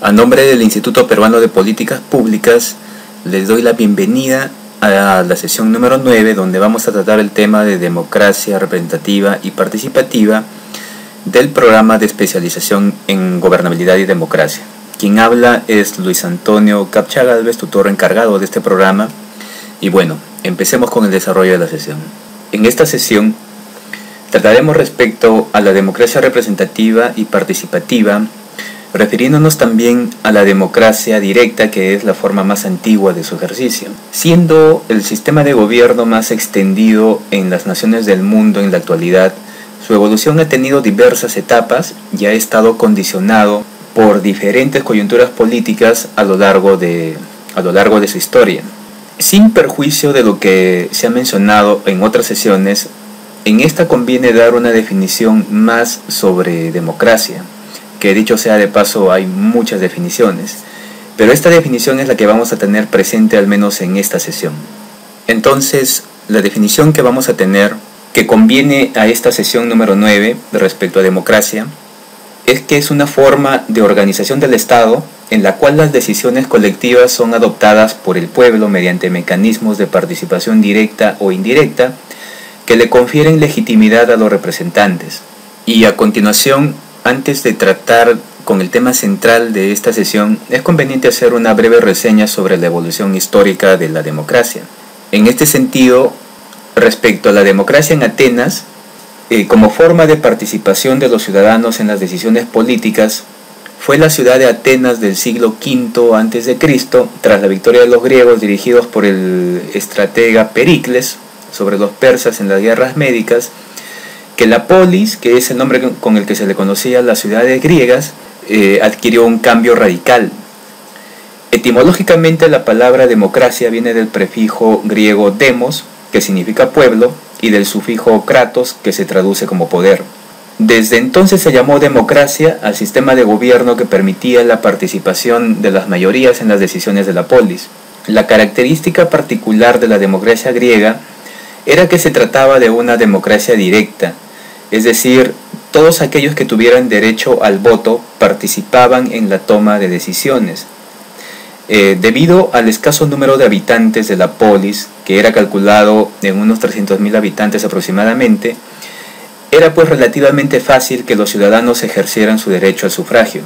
A nombre del Instituto Peruano de Políticas Públicas, les doy la bienvenida a la sesión número 9, donde vamos a tratar el tema de democracia representativa y participativa del programa de especialización en gobernabilidad y democracia. Quien habla es Luis Antonio Capcha Galvez, tutor encargado de este programa. Y bueno, empecemos con el desarrollo de la sesión. En esta sesión trataremos respecto a la democracia representativa y participativa, refiriéndonos también a la democracia directa, que es la forma más antigua de su ejercicio, siendo el sistema de gobierno más extendido en las naciones del mundo en la actualidad. Su evolución ha tenido diversas etapas y ha estado condicionado por diferentes coyunturas políticas a lo largo de su historia. Sin perjuicio de lo que se ha mencionado en otras sesiones, en esta conviene dar una definición más sobre democracia, que dicho sea de paso hay muchas definiciones, pero esta definición es la que vamos a tener presente al menos en esta sesión. Entonces, la definición que vamos a tener, que conviene a esta sesión número 9 respecto a democracia, es que es una forma de organización del Estado en la cual las decisiones colectivas son adoptadas por el pueblo mediante mecanismos de participación directa o indirecta que le confieren legitimidad a los representantes. Y a continuación, antes de tratar con el tema central de esta sesión, es conveniente hacer una breve reseña sobre la evolución histórica de la democracia. En este sentido, respecto a la democracia en Atenas, como forma de participación de los ciudadanos en las decisiones políticas, fue la ciudad de Atenas del siglo V a.C., tras la victoria de los griegos dirigidos por el estratega Pericles sobre los persas en las guerras médicas, que la polis, que es el nombre con el que se le conocía a las ciudades griegas, adquirió un cambio radical. Etimológicamente, la palabra democracia viene del prefijo griego demos, que significa pueblo, y del sufijo kratos, que se traduce como poder. Desde entonces se llamó democracia al sistema de gobierno que permitía la participación de las mayorías en las decisiones de la polis. La característica particular de la democracia griega era que se trataba de una democracia directa, es decir, todos aquellos que tuvieran derecho al voto participaban en la toma de decisiones. Debido al escaso número de habitantes de la polis, que era calculado en unos 300.000 habitantes aproximadamente, era pues relativamente fácil que los ciudadanos ejercieran su derecho al sufragio.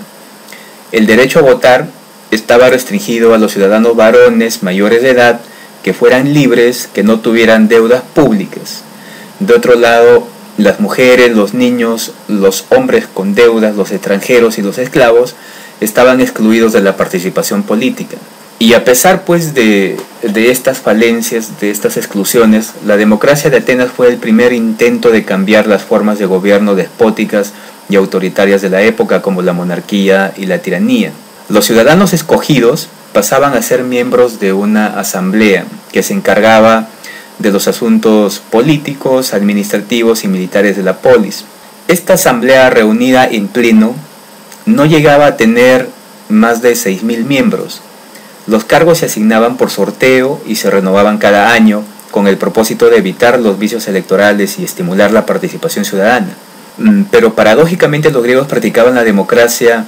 El derecho a votar estaba restringido a los ciudadanos varones mayores de edad que fueran libres, que no tuvieran deudas públicas. De otro lado, las mujeres, los niños, los hombres con deudas, los extranjeros y los esclavos estaban excluidos de la participación política. Y a pesar pues de estas falencias, de estas exclusiones, la democracia de Atenas fue el primer intento de cambiar las formas de gobierno despóticas y autoritarias de la época, como la monarquía y la tiranía. Los ciudadanos escogidos pasaban a ser miembros de una asamblea que se encargaba de los asuntos políticos, administrativos y militares de la polis. Esta asamblea reunida en pleno no llegaba a tener más de 6.000 miembros. Los cargos se asignaban por sorteo y se renovaban cada año con el propósito de evitar los vicios electorales y estimular la participación ciudadana. Pero paradójicamente los griegos practicaban la democracia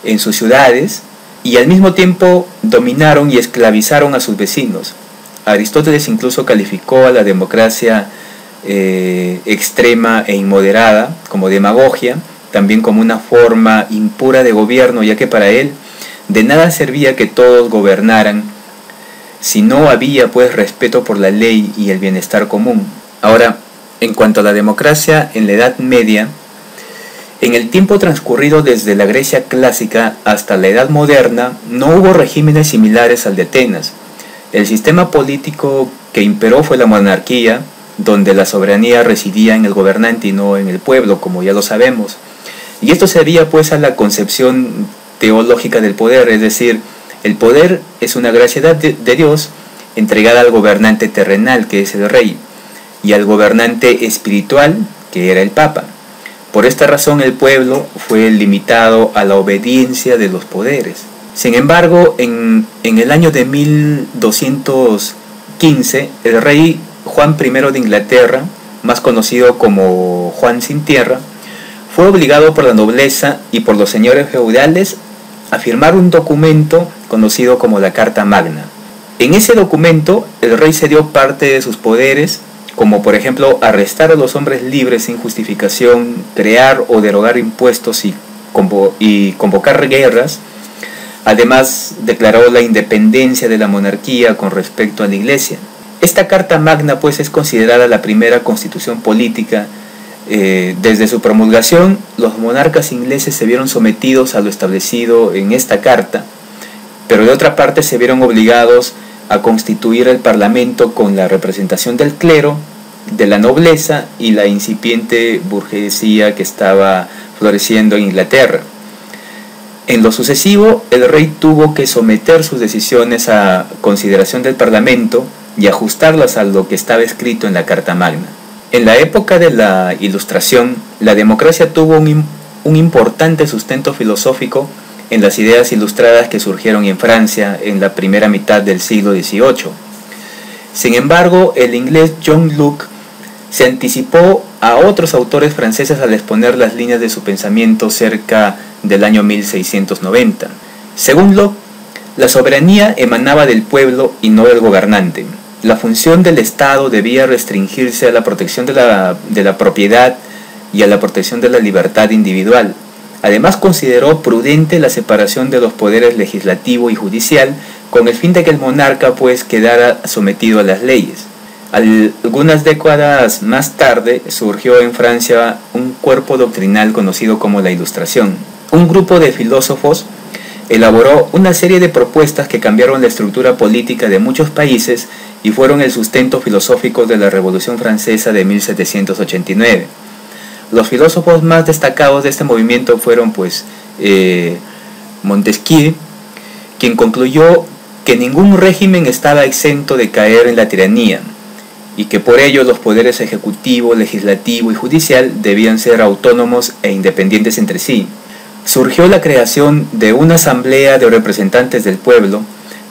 en sus ciudades y al mismo tiempo dominaron y esclavizaron a sus vecinos. Aristóteles incluso calificó a la democracia extrema e inmoderada como demagogia, también como una forma impura de gobierno, ya que para él de nada servía que todos gobernaran si no había pues respeto por la ley y el bienestar común. Ahora, en cuanto a la democracia en la Edad Media, en el tiempo transcurrido desde la Grecia clásica hasta la Edad Moderna, no hubo regímenes similares al de Atenas. El sistema político que imperó fue la monarquía, donde la soberanía residía en el gobernante y no en el pueblo, como ya lo sabemos. Y esto se debía pues a la concepción teológica del poder, es decir, el poder es una gracia de Dios entregada al gobernante terrenal, que es el rey, y al gobernante espiritual, que era el papa. Por esta razón el pueblo fue limitado a la obediencia de los poderes. Sin embargo, en el año de 1215, el rey Juan I de Inglaterra, más conocido como Juan sin Tierra, fue obligado por la nobleza y por los señores feudales a firmar un documento conocido como la Carta Magna. En ese documento, el rey cedió parte de sus poderes, como por ejemplo arrestar a los hombres libres sin justificación, crear o derogar impuestos y convocar guerras. Además, declaró la independencia de la monarquía con respecto a la Iglesia. Esta Carta Magna pues es considerada la primera constitución política. Desde su promulgación, los monarcas ingleses se vieron sometidos a lo establecido en esta carta, pero de otra parte se vieron obligados a constituir el parlamento con la representación del clero, de la nobleza y la incipiente burguesía que estaba floreciendo en Inglaterra. En lo sucesivo, el rey tuvo que someter sus decisiones a consideración del parlamento y ajustarlas a lo que estaba escrito en la Carta Magna. En la época de la Ilustración, la democracia tuvo un importante sustento filosófico en las ideas ilustradas que surgieron en Francia en la primera mitad del siglo XVIII. Sin embargo, el inglés John Locke se anticipó a otros autores franceses al exponer las líneas de su pensamiento cerca del año 1690. Según Locke, la soberanía emanaba del pueblo y no del gobernante. La función del Estado debía restringirse a la protección de la propiedad y a la protección de la libertad individual. Además, consideró prudente la separación de los poderes legislativo y judicial con el fin de que el monarca pues quedara sometido a las leyes. Algunas décadas más tarde surgió en Francia un cuerpo doctrinal conocido como la Ilustración. Un grupo de filósofos elaboró una serie de propuestas que cambiaron la estructura política de muchos países y fueron el sustento filosófico de la Revolución Francesa de 1789. Los filósofos más destacados de este movimiento fueron Montesquieu, quien concluyó que ningún régimen estaba exento de caer en la tiranía y que por ello los poderes ejecutivo, legislativo y judicial debían ser autónomos e independientes entre sí. Surgió la creación de una asamblea de representantes del pueblo,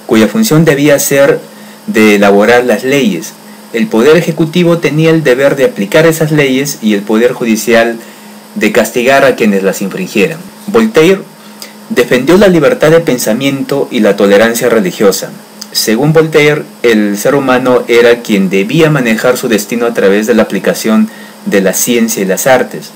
cuya función debía ser de elaborar las leyes. El poder ejecutivo tenía el deber de aplicar esas leyes y el poder judicial de castigar a quienes las infringieran. Voltaire defendió la libertad de pensamiento y la tolerancia religiosa. Según Voltaire, el ser humano era quien debía manejar su destino a través de la aplicación de la ciencia y las artes.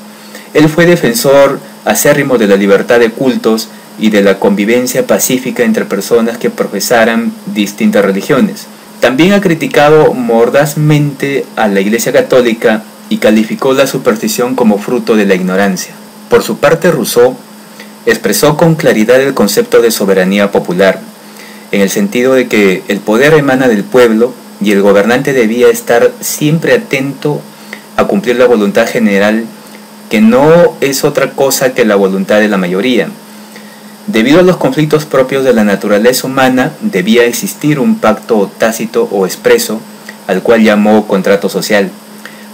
Él fue defensor acérrimo de la libertad de cultos y de la convivencia pacífica entre personas que profesaran distintas religiones. También ha criticado mordazmente a la Iglesia Católica y calificó la superstición como fruto de la ignorancia. Por su parte, Rousseau expresó con claridad el concepto de soberanía popular, en el sentido de que el poder emana del pueblo y el gobernante debía estar siempre atento a cumplir la voluntad general, que no es otra cosa que la voluntad de la mayoría. Debido a los conflictos propios de la naturaleza humana, debía existir un pacto tácito o expreso, al cual llamó contrato social.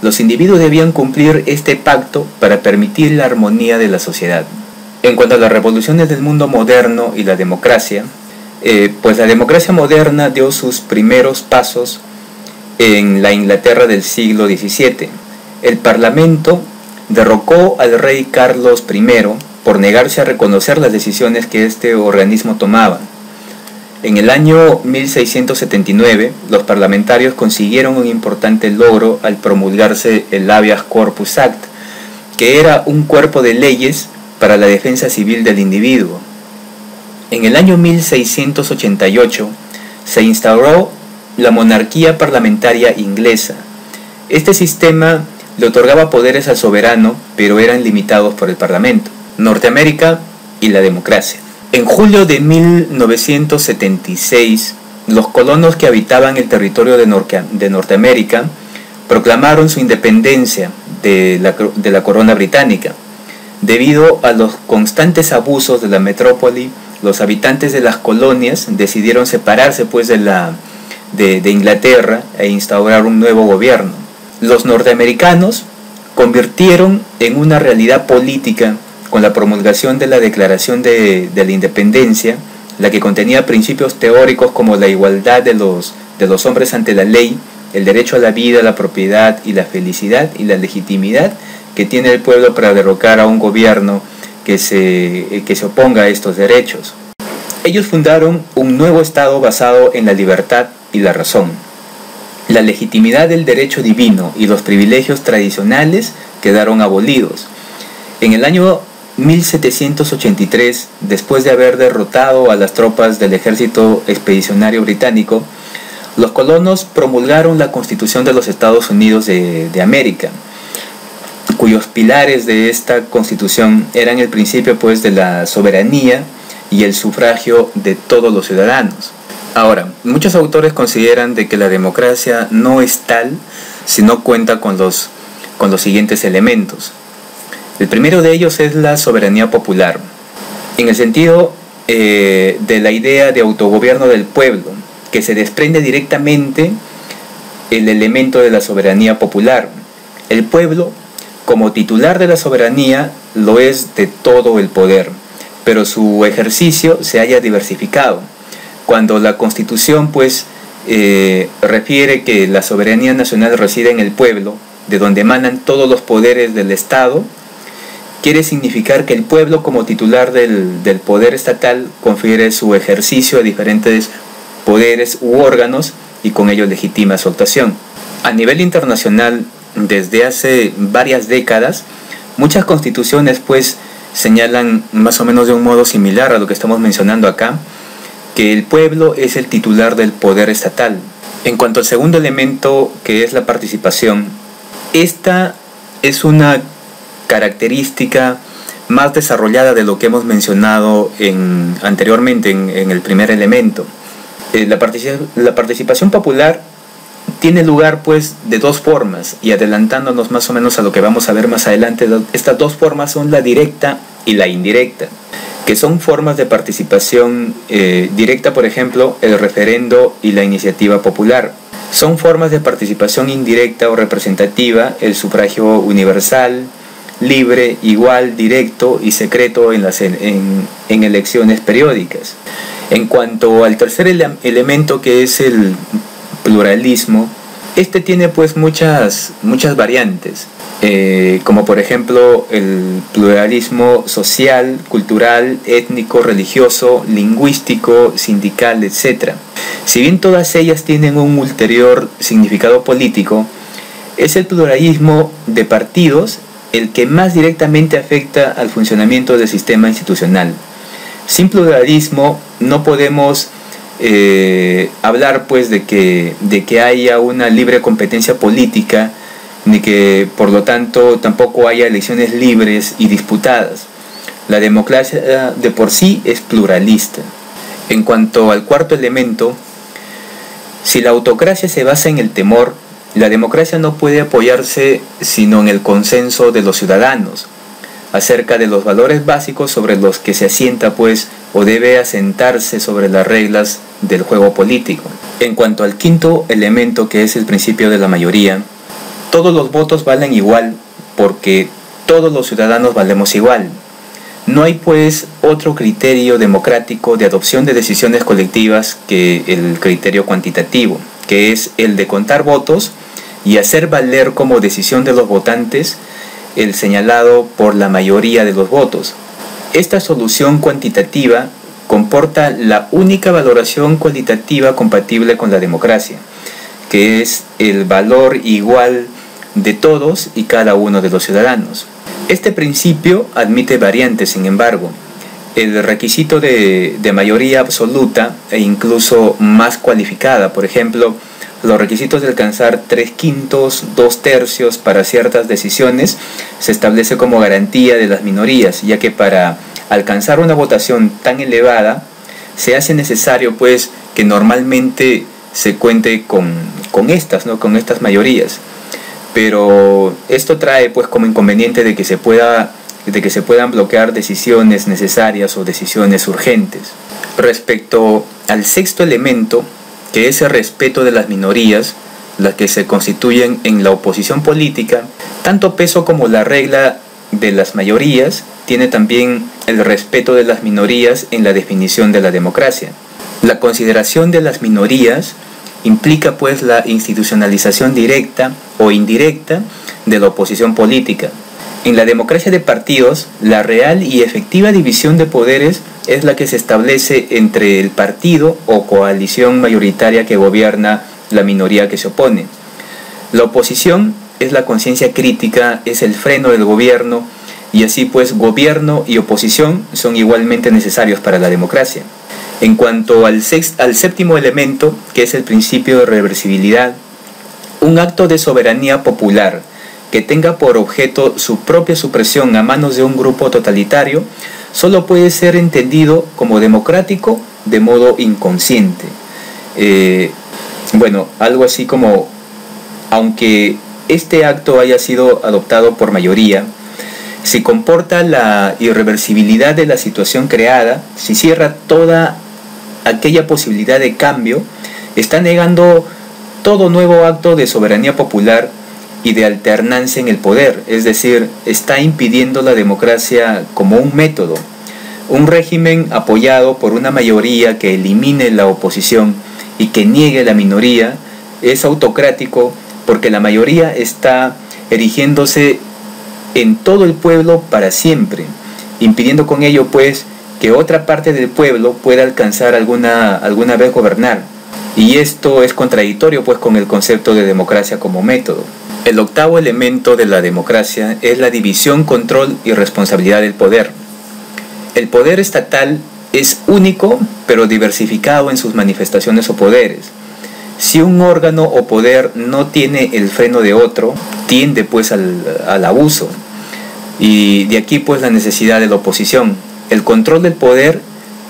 Los individuos debían cumplir este pacto para permitir la armonía de la sociedad. En cuanto a las revoluciones del mundo moderno y la democracia, la democracia moderna dio sus primeros pasos en la Inglaterra del siglo XVII. El Parlamento derrocó al rey Carlos I por negarse a reconocer las decisiones que este organismo tomaba. En el año 1679, los parlamentarios consiguieron un importante logro al promulgarse el Habeas Corpus Act, que era un cuerpo de leyes para la defensa civil del individuo. En el año 1688 se instauró la monarquía parlamentaria inglesa. Este sistema le otorgaba poderes al soberano, pero eran limitados por el Parlamento. Norteamérica y la democracia. En julio de 1976, los colonos que habitaban el territorio de Norteamérica proclamaron su independencia de la corona británica. Debido a los constantes abusos de la metrópoli, los habitantes de las colonias decidieron separarse de Inglaterra e instaurar un nuevo gobierno. Los norteamericanos convirtieron en una realidad política con la promulgación de la Declaración de la Independencia, la que contenía principios teóricos como la igualdad de los hombres ante la ley, el derecho a la vida, la propiedad y la felicidad y la legitimidad que tiene el pueblo para derrocar a un gobierno que se oponga a estos derechos. Ellos fundaron un nuevo Estado basado en la libertad y la razón. La legitimidad del derecho divino y los privilegios tradicionales quedaron abolidos. En el año 1783, después de haber derrotado a las tropas del ejército expedicionario británico, los colonos promulgaron la Constitución de los Estados Unidos de América, cuyos pilares de esta Constitución eran el principio pues de la soberanía y el sufragio de todos los ciudadanos. Ahora, muchos autores consideran de que la democracia no es tal si no cuenta con los siguientes elementos. El primero de ellos es la soberanía popular, en el sentido de la idea de autogobierno del pueblo, que se desprende directamente el elemento de la soberanía popular. El pueblo, como titular de la soberanía, lo es de todo el poder, pero su ejercicio se halla diversificado. Cuando la Constitución pues refiere que la soberanía nacional reside en el pueblo, de donde emanan todos los poderes del Estado, quiere significar que el pueblo, como titular del poder estatal, confiere su ejercicio a diferentes poderes u órganos y con ello legitima su actuación. A nivel internacional, desde hace varias décadas, muchas constituciones pues señalan más o menos de un modo similar a lo que estamos mencionando acá, que el pueblo es el titular del poder estatal. En cuanto al segundo elemento, que es la participación, esta es una característica más desarrollada de lo que hemos mencionado anteriormente en el primer elemento. La participación popular tiene lugar pues de dos formas, y adelantándonos más o menos a lo que vamos a ver más adelante, estas dos formas son la directa y la indirecta, que son formas de participación directa, por ejemplo, el referendo y la iniciativa popular. Son formas de participación indirecta o representativa, el sufragio universal, libre, igual, directo y secreto en elecciones periódicas. En cuanto al tercer elemento, que es el pluralismo, este tiene pues muchas variantes, como por ejemplo el pluralismo social, cultural, étnico, religioso, lingüístico, sindical, etc. Si bien todas ellas tienen un ulterior significado político, es el pluralismo de partidos el que más directamente afecta al funcionamiento del sistema institucional. Sin pluralismo no podemos hablar pues de que haya una libre competencia política, ni que por lo tanto tampoco haya elecciones libres y disputadas. La democracia de por sí es pluralista. En cuanto al cuarto elemento, si la autocracia se basa en el temor, la democracia no puede apoyarse sino en el consenso de los ciudadanos acerca de los valores básicos sobre los que se asienta pues o debe asentarse sobre las reglas del juego político. En cuanto al quinto elemento, que es el principio de la mayoría, todos los votos valen igual porque todos los ciudadanos valemos igual. No hay pues otro criterio democrático de adopción de decisiones colectivas que el criterio cuantitativo, que es el de contar votos y hacer valer como decisión de los votantes el señalado por la mayoría de los votos. Esta solución cuantitativa comporta la única valoración cualitativa compatible con la democracia, que es el valor igual de todos y cada uno de los ciudadanos. Este principio admite variantes, sin embargo. El requisito de mayoría absoluta e incluso más cualificada, por ejemplo, los requisitos de alcanzar 3/5, 2/3 para ciertas decisiones, se establece como garantía de las minorías, ya que para alcanzar una votación tan elevada se hace necesario pues que normalmente se cuente con estas mayorías. Pero esto trae pues como inconveniente de que se puedan bloquear decisiones necesarias o decisiones urgentes. Respecto al sexto elemento, que es el respeto de las minorías, las que se constituyen en la oposición política, tanto peso como la regla de las mayorías tiene también el respeto de las minorías en la definición de la democracia. La consideración de las minorías implica pues la institucionalización directa o indirecta de la oposición política. En la democracia de partidos, la real y efectiva división de poderes es la que se establece entre el partido o coalición mayoritaria que gobierna la minoría que se opone. La oposición es la conciencia crítica, es el freno del gobierno, y así pues gobierno y oposición son igualmente necesarios para la democracia. En cuanto al séptimo elemento, que es el principio de reversibilidad, un acto de soberanía popular que tenga por objeto su propia supresión a manos de un grupo totalitario, solo puede ser entendido como democrático de modo inconsciente. Algo así como, aunque este acto haya sido adoptado por mayoría, si comporta la irreversibilidad de la situación creada, si cierra toda aquella posibilidad de cambio, está negando todo nuevo acto de soberanía popular y de alternancia en el poder, es decir, está impidiendo la democracia como un método. Un régimen apoyado por una mayoría que elimine la oposición y que niegue la minoría es autocrático porque la mayoría está erigiéndose en todo el pueblo para siempre, impidiendo con ello pues que otra parte del pueblo pueda alcanzar alguna vez gobernar. Y esto es contradictorio pues con el concepto de democracia como método. El octavo elemento de la democracia es la división, control y responsabilidad del poder. El poder estatal es único pero diversificado en sus manifestaciones o poderes. Si un órgano o poder no tiene el freno de otro, tiende pues al abuso. Y de aquí pues la necesidad de la oposición. El control del poder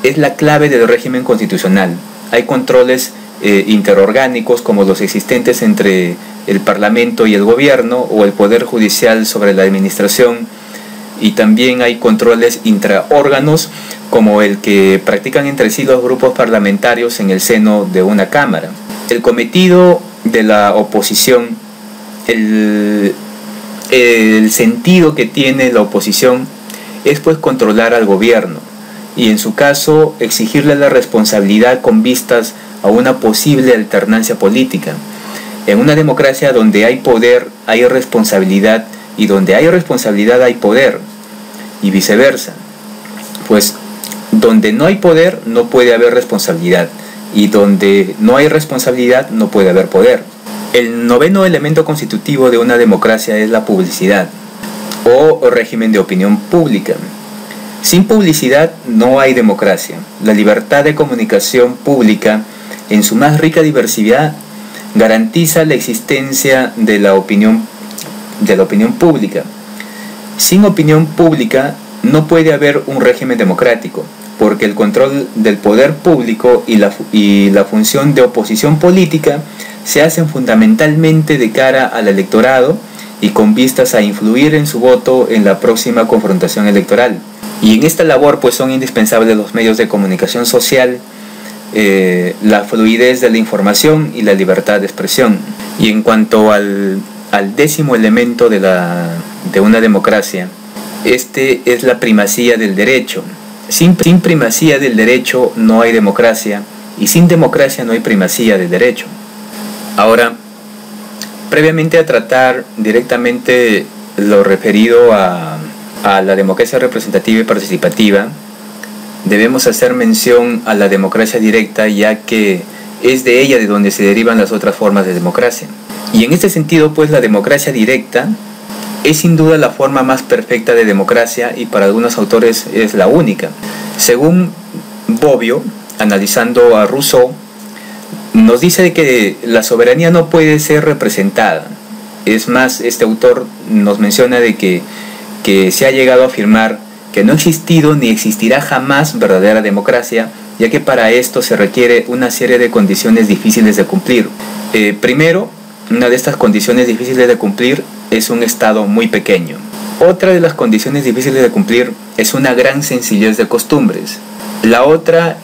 es la clave del régimen constitucional. Hay controles interorgánicos como los existentes entre el Parlamento y el gobierno, o el Poder Judicial sobre la administración, y también hay controles intraórganos como el que practican entre sí los grupos parlamentarios en el seno de una Cámara. El cometido de la oposición, el sentido que tiene la oposición es pues controlar al gobierno y en su caso exigirle la responsabilidad con vistas a una posible alternancia política. En una democracia donde hay poder hay responsabilidad, y donde hay responsabilidad hay poder, y viceversa. Pues donde no hay poder no puede haber responsabilidad, y donde no hay responsabilidad no puede haber poder. El noveno elemento constitutivo de una democracia es la publicidad o régimen de opinión pública. Sin publicidad no hay democracia. La libertad de comunicación pública en su más rica diversidad garantiza la existencia de la opinión pública. Sin opinión pública no puede haber un régimen democrático, porque el control del poder público y la función de oposición política se hacen fundamentalmente de cara al electorado y con vistas a influir en su voto en la próxima confrontación electoral. Y en esta labor pues son indispensables los medios de comunicación social, la fluidez de la información y la libertad de expresión. Y en cuanto al décimo elemento de una democracia, este es la primacía del derecho. Sin primacía del derecho no hay democracia, y sin democracia no hay primacía del derecho. Ahora, previamente a tratar directamente lo referido a la democracia representativa y participativa, debemos hacer mención a la democracia directa, ya que es de ella de donde se derivan las otras formas de democracia. Y en este sentido, pues la democracia directa es sin duda la forma más perfecta de democracia, y para algunos autores es la única. Según Bobbio, analizando a Rousseau, nos dice que la soberanía no puede ser representada. Es más, este autor nos menciona de que se ha llegado a afirmar que no ha existido ni existirá jamás verdadera democracia, ya que para esto se requiere una serie de condiciones difíciles de cumplir. Primero, una de estas condiciones difíciles de cumplir es un Estado muy pequeño. Otra de las condiciones difíciles de cumplir es una gran sencillez de costumbres. La otra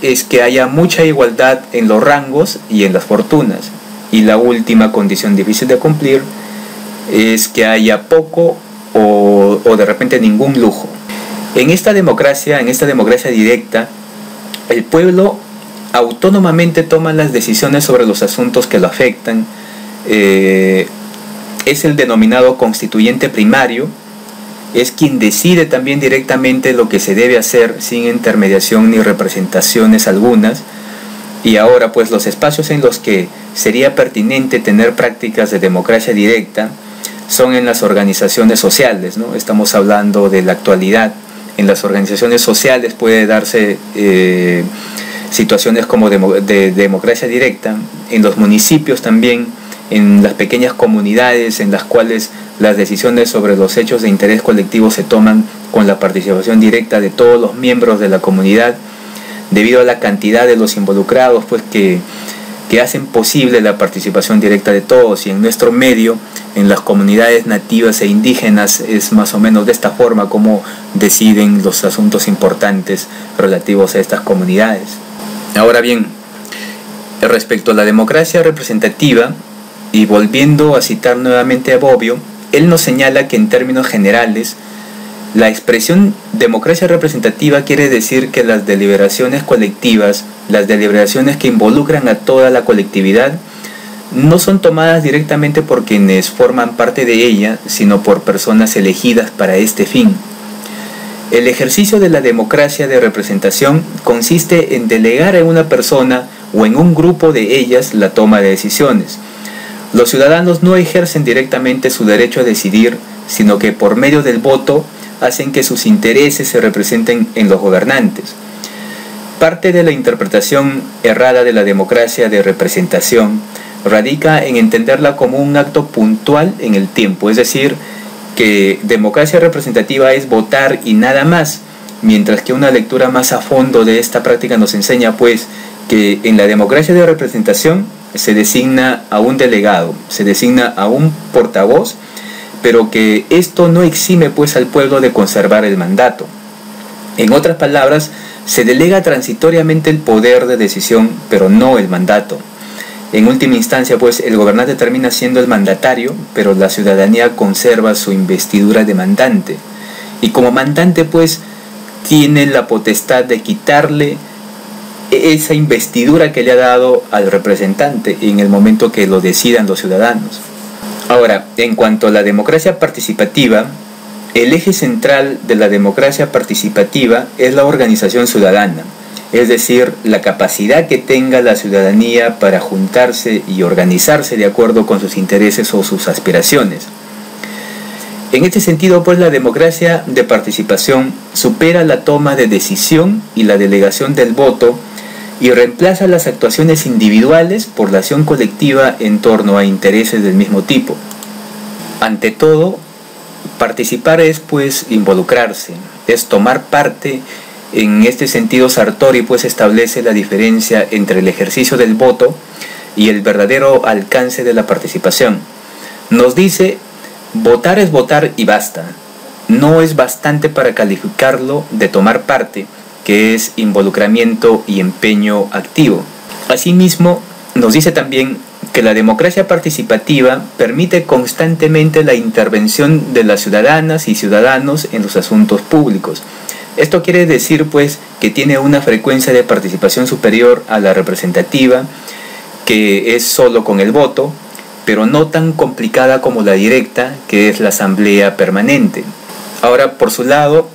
es que haya mucha igualdad en los rangos y en las fortunas. Y la última condición difícil de cumplir es que haya poco o de repente ningún lujo. En esta democracia directa, el pueblo autónomamente toma las decisiones sobre los asuntos que lo afectan. Es el denominado constituyente primario, es quien decide también directamente lo que se debe hacer sin intermediación ni representaciones algunas. Y ahora pues los espacios en los que sería pertinente tener prácticas de democracia directa son en las organizaciones sociales, ¿no? Estamos hablando de la actualidad. En las organizaciones sociales puede darse situaciones como de democracia directa, en los municipios también, en las pequeñas comunidades en las cuales las decisiones sobre los hechos de interés colectivo se toman con la participación directa de todos los miembros de la comunidad, debido a la cantidad de los involucrados pues que hacen posible la participación directa de todos. Y en nuestro medio, en las comunidades nativas e indígenas, es más o menos de esta forma como deciden los asuntos importantes relativos a estas comunidades. Ahora bien, respecto a la democracia representativa, y volviendo a citar nuevamente a Bobbio, él nos señala que en términos generales, la expresión democracia representativa quiere decir que las deliberaciones colectivas, las deliberaciones que involucran a toda la colectividad, no son tomadas directamente por quienes forman parte de ella, sino por personas elegidas para este fin. El ejercicio de la democracia de representación consiste en delegar en una persona o en un grupo de ellas la toma de decisiones. Los ciudadanos no ejercen directamente su derecho a decidir, sino que por medio del voto hacen que sus intereses se representen en los gobernantes. Parte de la interpretación errada de la democracia de representación radica en entenderla como un acto puntual en el tiempo, es decir, que democracia representativa es votar y nada más, mientras que una lectura más a fondo de esta práctica nos enseña pues que en la democracia de representación se designa a un delegado, se designa a un portavoz, pero que esto no exime pues al pueblo de conservar el mandato. En otras palabras, se delega transitoriamente el poder de decisión, pero no el mandato. En última instancia, pues, el gobernante termina siendo el mandatario, pero la ciudadanía conserva su investidura de mandante. Y como mandante, pues, tiene la potestad de quitarle esa investidura que le ha dado al representante en el momento que lo decidan los ciudadanos. Ahora, en cuanto a la democracia participativa, el eje central de la democracia participativa es la organización ciudadana, es decir, la capacidad que tenga la ciudadanía para juntarse y organizarse de acuerdo con sus intereses o sus aspiraciones. En este sentido, pues, la democracia de participación supera la toma de decisión y la delegación del voto y reemplaza las actuaciones individuales por la acción colectiva en torno a intereses del mismo tipo. Ante todo, participar es pues involucrarse, es tomar parte. En este sentido, Sartori pues establece la diferencia entre el ejercicio del voto y el verdadero alcance de la participación. Nos dice, votar es votar y basta. No es bastante para calificarlo de tomar parte, que es involucramiento y empeño activo. Asimismo, nos dice también que la democracia participativa permite constantemente la intervención de las ciudadanas y ciudadanos en los asuntos públicos. Esto quiere decir pues que tiene una frecuencia de participación superior a la representativa, que es solo con el voto, pero no tan complicada como la directa, que es la asamblea permanente. Ahora, por su lado,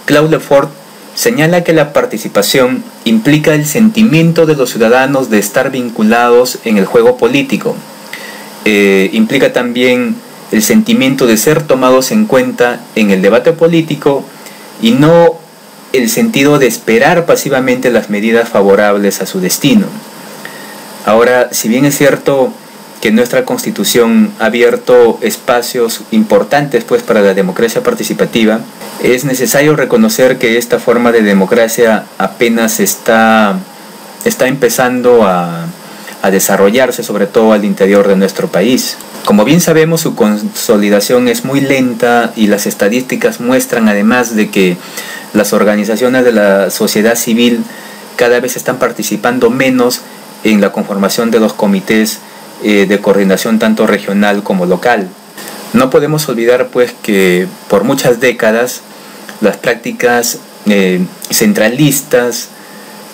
Claude Lefort señala que la participación implica el sentimiento de los ciudadanos de estar vinculados en el juego político. Implica también el sentimiento de ser tomados en cuenta en el debate político y no el sentido de esperar pasivamente las medidas favorables a su destino. Ahora, si bien es cierto que nuestra Constitución ha abierto espacios importantes pues para la democracia participativa, es necesario reconocer que esta forma de democracia apenas está empezando a desarrollarse, sobre todo al interior de nuestro país. Como bien sabemos, su consolidación es muy lenta y las estadísticas muestran además de que las organizaciones de la sociedad civil cada vez están participando menos en la conformación de los comités de coordinación tanto regional como local. No podemos olvidar pues que por muchas décadas las prácticas centralistas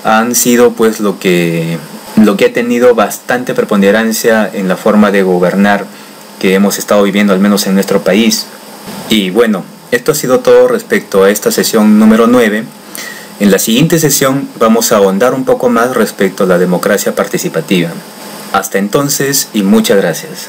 han sido pues lo que ha tenido bastante preponderancia en la forma de gobernar que hemos estado viviendo al menos en nuestro país. Y bueno, esto ha sido todo respecto a esta sesión número 9. En la siguiente sesión vamos a ahondar un poco más respecto a la democracia participativa. Hasta entonces y muchas gracias.